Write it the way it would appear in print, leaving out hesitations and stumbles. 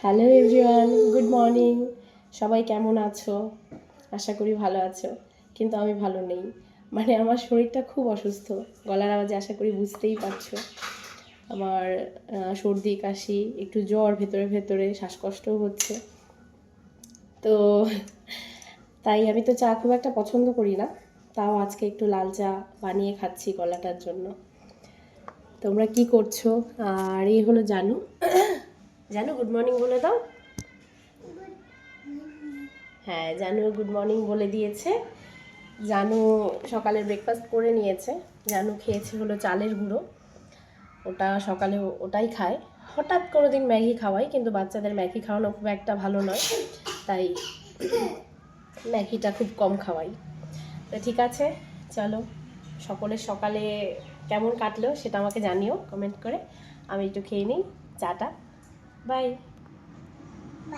Hello everyone, good morning. সবাই কেমন আছো? আশা করি ভালো আছো, কিন্তু আমি ভালো নেই। মানে আমার শরীরটা খুব অসুস্থ। গলার আওয়াজে আশা করি বুঝতেই পারছো। আমার সর্দি কাশি, একটু জ্বর, ভেতরে ভেতরে শ্বাসকষ্টও হচ্ছে। তো তাই আমি তো চা খুব একটা পছন্দ করি না, তাও আজকে একটু লাল চা বানিয়ে খাচ্ছি গলাটার জন্য। তোমরা কি করছো? আর এই হলো জানু। জানু, গুড মর্নিং বলে দাও। হ্যাঁ, জানু গুড মর্নিং বলে দিয়েছে। জানু সকালে ব্রেকফাস্ট করে নিয়েছে। জানু খেয়েছে হলো চালের গুঁড়ো, ওটা সকালে ওটাই খায়। হঠাৎ কোনো দিন ম্যাগি খাওয়াই, কিন্তু বাচ্চাদের ম্যাগি খাওয়ানো খুব একটা ভালো নয়, তাই ম্যাগিটা খুব কম খাওয়াই। তো ঠিক আছে, চলো সকলের সকালে কেমন কাটলো সেটা আমাকে জানিও কমেন্ট করে। আমি একটু খেয়ে নিই চাটা। বাই।